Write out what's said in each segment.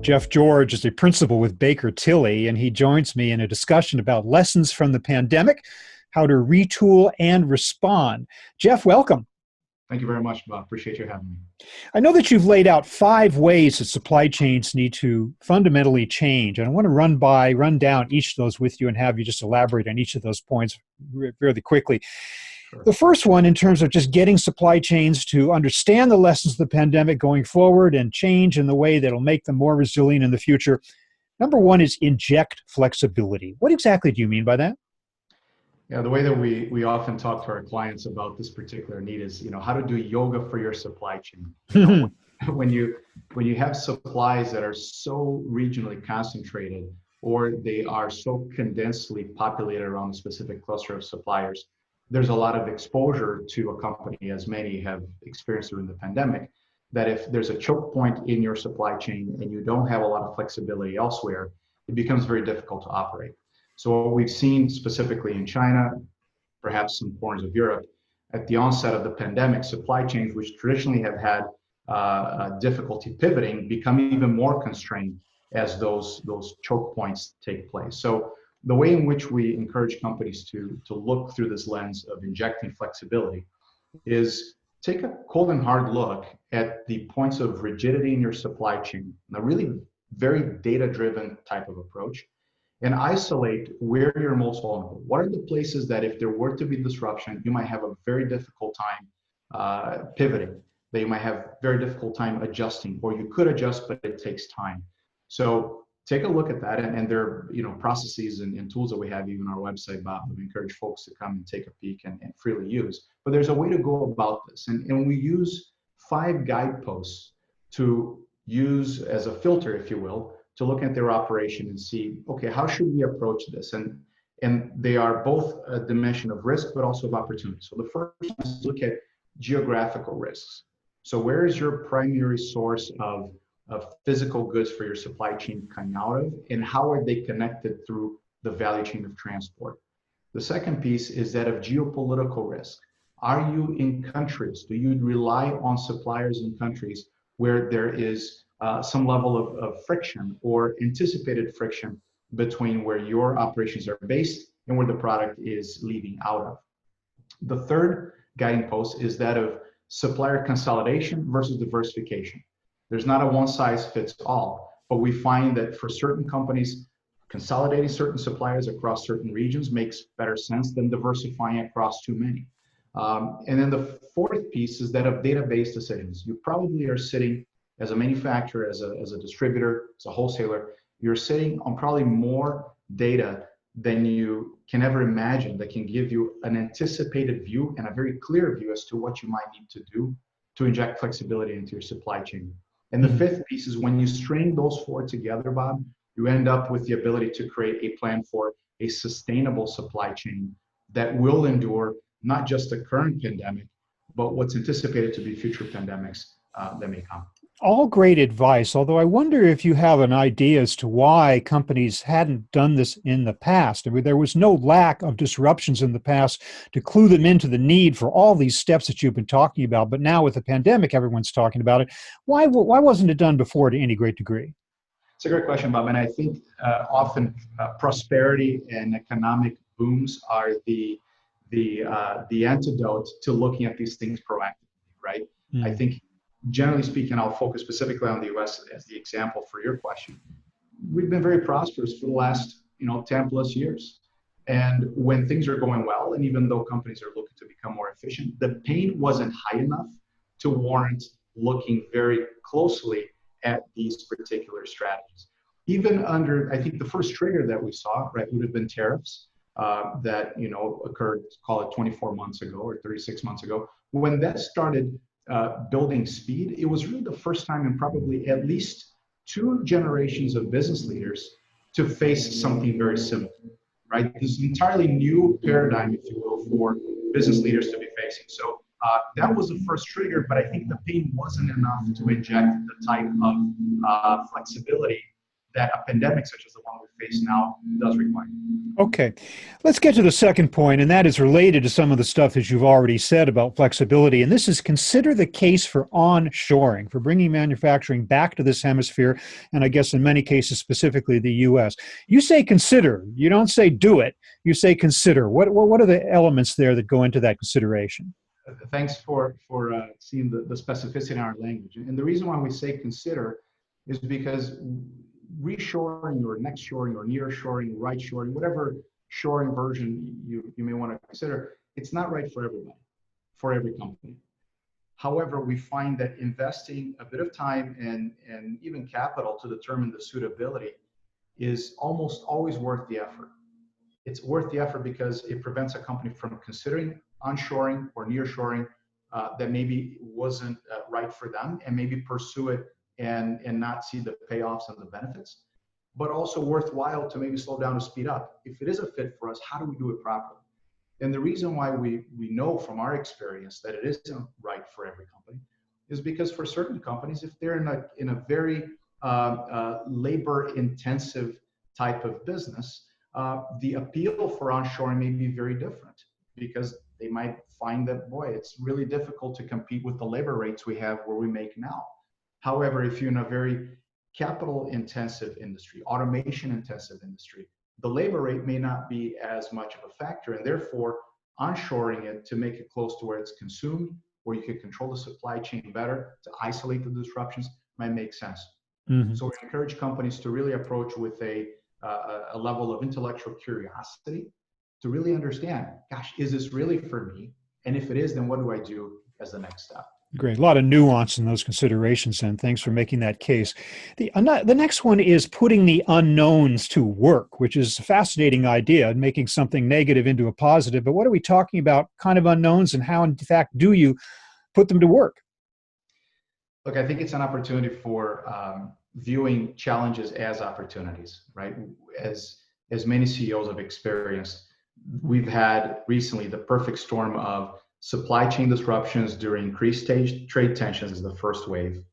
Jeff George is a principal with Baker Tilly, and he joins me in a discussion about lessons from the pandemic, how to retool and respond. Jeff, welcome. Thank you very much, Bob. Appreciate you having me. I know that you've laid out 5 ways that supply chains need to fundamentally change, and I want to run down each of those with you and have you just elaborate on each of those points really quickly. Sure. The first one, in terms of just getting supply chains to understand the lessons of the pandemic going forward and change in the way that'll make them more resilient in the future. Number 1 is inject flexibility. What exactly do you mean by that? Yeah, the way that we often talk to our clients about this particular need is, how to do yoga for your supply chain. When you have supplies that are so regionally concentrated, or they are so condensedly populated around a specific cluster of suppliers, there's a lot of exposure to a company, as many have experienced during the pandemic, that if there's a choke point in your supply chain and you don't have a lot of flexibility elsewhere, it becomes very difficult to operate. So what we've seen specifically in China, perhaps some corners of Europe, at the onset of the pandemic, supply chains, which traditionally have had difficulty pivoting, become even more constrained as those choke points take place. So the way in which we encourage companies to look through this lens of injecting flexibility is take a cold and hard look at the points of rigidity in your supply chain, a really very data-driven type of approach, and isolate where you're most vulnerable. What are the places that if there were to be disruption, you might have a very difficult time pivoting, that you might have very difficult time adjusting, or you could adjust, but it takes time. So take a look at that, and there are processes and tools that we have even on our website, Bob, that we encourage folks to come and take a peek and freely use. But there's a way to go about this, and we use 5 guideposts to use as a filter, if you will, to look at their operation and see, okay, how should we approach this? And they are both a dimension of risk, but also of opportunity. So the first is to look at geographical risks. So where is your primary source of physical goods for your supply chain coming out of, and how are they connected through the value chain of transport? The second piece is that of geopolitical risk. Are you in countries? Do you rely on suppliers in countries where there is some level of friction or anticipated friction between where your operations are based and where the product is leaving out of? The third guiding post is that of supplier consolidation versus diversification. There's not a one-size-fits-all, but we find that for certain companies, consolidating certain suppliers across certain regions makes better sense than diversifying across too many. And then the fourth piece is that of database decisions. You probably are sitting as a manufacturer, as a distributor, as a wholesaler, you're sitting on probably more data than you can ever imagine that can give you an anticipated view and a very clear view as to what you might need to do to inject flexibility into your supply chain. And the fifth piece is when you string those 4 together, Bob, you end up with the ability to create a plan for a sustainable supply chain that will endure not just the current pandemic, but what's anticipated to be future pandemics that may come. All great advice, although I wonder if you have an idea as to why companies hadn't done this in the past. I mean, there was no lack of disruptions in the past to clue them into the need for all these steps that you've been talking about. But now with the pandemic, everyone's talking about it. Why wasn't it done before to any great degree? It's a great question, Bob. And I think often prosperity and economic booms are the antidote to looking at these things proactively, right? I think, generally speaking, I'll focus specifically on the U.S. as the example for your question. We've been very prosperous for the last 10 plus years. And when things are going well, and even though companies are looking to become more efficient, the pain wasn't high enough to warrant looking very closely at these particular strategies. Even under, I think the first trigger that we saw, right, would have been tariffs that occurred, call it 24 months ago or 36 months ago. When that started building speed, it was really the first time in probably at least 2 generations of business leaders to face something very similar, right? This entirely new paradigm, if you will, for business leaders to be facing. So that was the first trigger, but I think the pain wasn't enough to inject the type of flexibility that a pandemic such as the one we face now does require. Okay, let's get to the second point, and that is related to some of the stuff that you've already said about flexibility. And this is consider the case for onshoring, for bringing manufacturing back to this hemisphere, and I guess in many cases, specifically the US. You say consider, you don't say do it, you say consider. What are the elements there that go into that consideration? Thanks for seeing the specificity in our language. And the reason why we say consider is because reshoring or next shoring or near shoring, right shoring, whatever shoring version you may want to consider, it's not right for everybody, for every company. However, we find that investing a bit of time and even capital to determine the suitability is almost always worth the effort. It's worth the effort because it prevents a company from considering onshoring or nearshoring that maybe wasn't right for them, and maybe pursue it and not see the payoffs and the benefits, but also worthwhile to maybe slow down to speed up. If it is a fit for us, how do we do it properly? And the reason why we know from our experience that it isn't right for every company is because for certain companies, if they're in a very labor intensive type of business, the appeal for onshoring may be very different, because they might find that, boy, it's really difficult to compete with the labor rates we have where we make now. However, if you're in a very capital intensive industry, automation intensive industry, the labor rate may not be as much of a factor, and therefore onshoring it to make it close to where it's consumed, where you can control the supply chain better, to isolate the disruptions, might make sense. Mm-hmm. So we encourage companies to really approach with a level of intellectual curiosity to really understand, gosh, is this really for me? And if it is, then what do I do as the next step? Great. A lot of nuance in those considerations, and thanks for making that case. The next one is putting the unknowns to work, which is a fascinating idea, making something negative into a positive. But what are we talking about, kind of unknowns, and how, in fact, do you put them to work? Look, I think it's an opportunity for viewing challenges as opportunities, right? As many CEOs have experienced, we've had recently the perfect storm of supply chain disruptions during increased trade tensions as the first wave.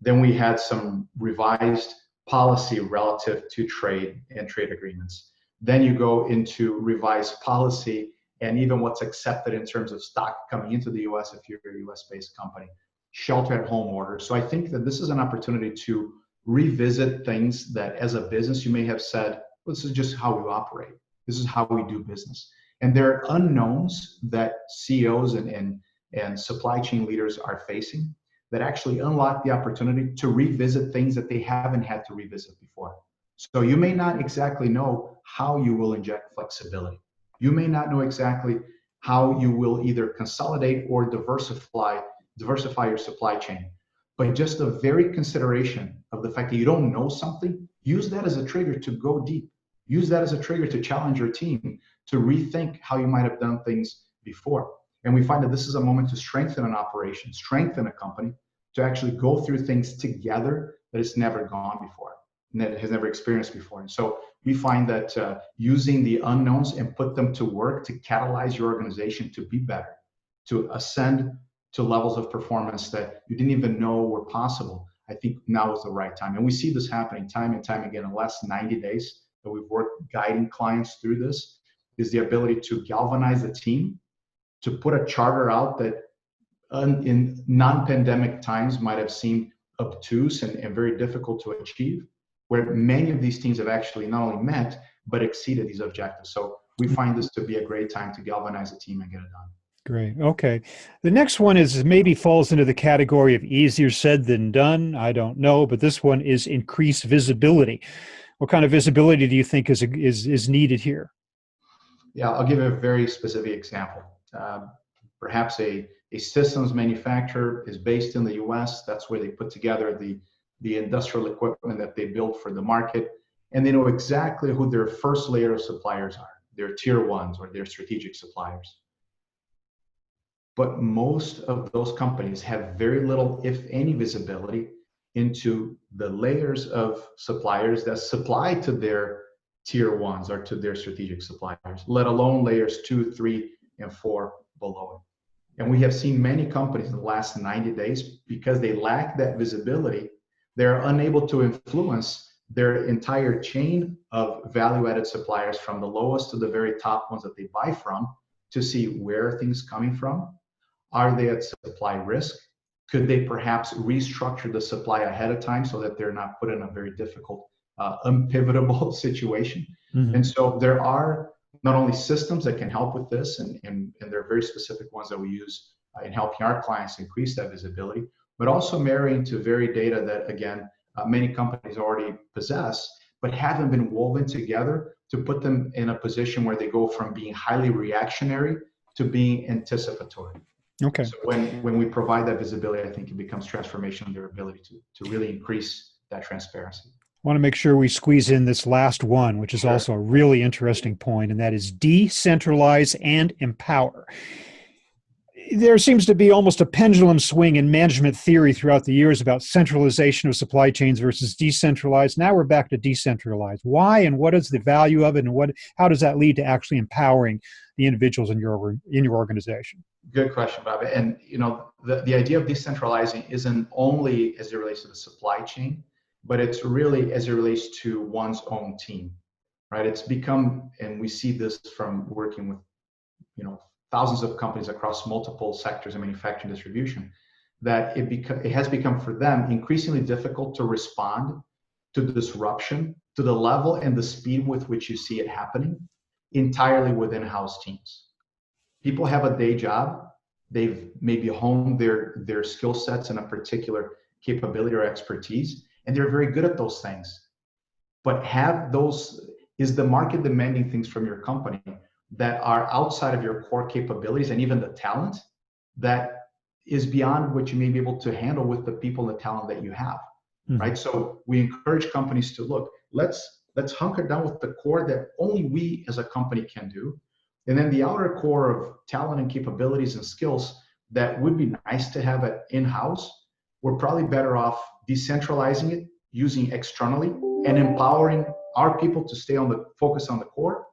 Then we had some revised policy relative to trade and trade agreements. Then you go into revised policy and even what's accepted in terms of stock coming into the US if you're a US-based company, shelter at home orders. So I think that this is an opportunity to revisit things that as a business you may have said, well, this is just how we operate. This is how we do business. And there are unknowns that CEOs and supply chain leaders are facing that actually unlock the opportunity to revisit things that they haven't had to revisit before. So you may not exactly know how you will inject flexibility. You may not know exactly how you will either consolidate or diversify your supply chain. But just the very consideration of the fact that you don't know something, use that as a trigger to go deep. Use that as a trigger to challenge your team, to rethink how you might have done things before. And we find that this is a moment to strengthen an operation, strengthen a company, to actually go through things together that it's never gone before, and that it has never experienced before. And so we find that using the unknowns and put them to work to catalyze your organization to be better, to ascend to levels of performance that you didn't even know were possible, I think now is the right time. And we see this happening time and time again in the last 90 days that we've worked guiding clients through this, is the ability to galvanize the team, to put a charter out that in non-pandemic times might have seemed obtuse and very difficult to achieve, where many of these teams have actually not only met, but exceeded these objectives. So we find this to be a great time to galvanize the team and get it done. Great. Okay. The next one is maybe falls into the category of easier said than done. I don't know, but this one is increased visibility. What kind of visibility do you think is needed here? Yeah, I'll give a very specific example. Perhaps a systems manufacturer is based in the US. That's where they put together the industrial equipment that they build for the market. And they know exactly who their first layer of suppliers are, their tier ones or their strategic suppliers. But most of those companies have very little, if any, visibility into the layers of suppliers that supply to their tier ones or to their strategic suppliers, let alone layers 2, 3, and 4 below it. And we have seen many companies in the last 90 days, because they lack that visibility, they're unable to influence their entire chain of value-added suppliers from the lowest to the very top ones that they buy from to see where are things coming from. Are they at supply risk? Could they perhaps restructure the supply ahead of time so that they're not put in a very difficult, unpivotable situation? Mm-hmm. And so there are not only systems that can help with this, and there are very specific ones that we use in helping our clients increase that visibility, but also marrying to very data that, again, many companies already possess, but haven't been woven together to put them in a position where they go from being highly reactionary to being anticipatory. Okay. So when we provide that visibility, I think it becomes transformational in their ability to really increase that transparency. I want to make sure we squeeze in this last one, which is Sure. also a really interesting point, and that is decentralize and empower. There seems to be almost a pendulum swing in management theory throughout the years about centralization of supply chains versus decentralized. Now we're back to decentralized. Why, and what is the value of it, and how does that lead to actually empowering the individuals in your organization? Good question, Bob. And the idea of decentralizing isn't only as it relates to the supply chain, but it's really as it relates to one's own team, right? It's become, and we see this from working with thousands of companies across multiple sectors in manufacturing distribution, that it has become for them increasingly difficult to respond to disruption to the level and the speed with which you see it happening entirely within house teams. People have a day job. They've maybe honed their skill sets in a particular capability or expertise, and they're very good at those things. But is the market demanding things from your company that are outside of your core capabilities and even the talent that is beyond what you may be able to handle with the people and the talent that you have, right? So we encourage companies to look, let's hunker down with the core that only we as a company can do. And then the outer core of talent and capabilities and skills that would be nice to have in-house, we're probably better off decentralizing it, using externally, and empowering our people to focus on the core,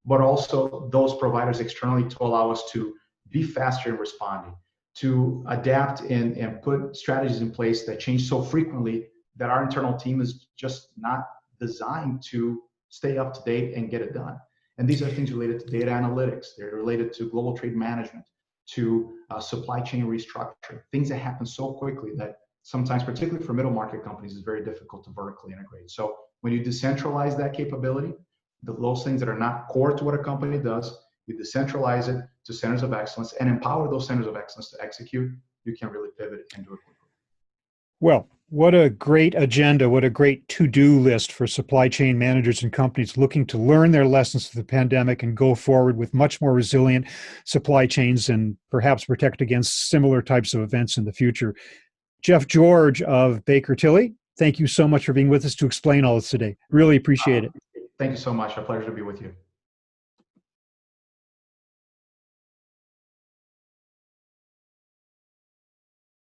but also those providers externally to allow us to be faster in responding, to adapt and put strategies in place that change so frequently that our internal team is just not designed to stay up to date and get it done. And these are things related to data analytics. They're related to global trade management, to supply chain restructuring, things that happen so quickly that sometimes, particularly for middle market companies, is very difficult to vertically integrate. So when you decentralize that capability, those things that are not core to what a company does, you decentralize it to centers of excellence and empower those centers of excellence to execute, you can really pivot and do it quickly. Well, what a great agenda, what a great to-do list for supply chain managers and companies looking to learn their lessons of the pandemic and go forward with much more resilient supply chains and perhaps protect against similar types of events in the future. Jeff George of Baker Tilly, thank you so much for being with us to explain all this today. Really appreciate it. Thank you so much. A pleasure to be with you.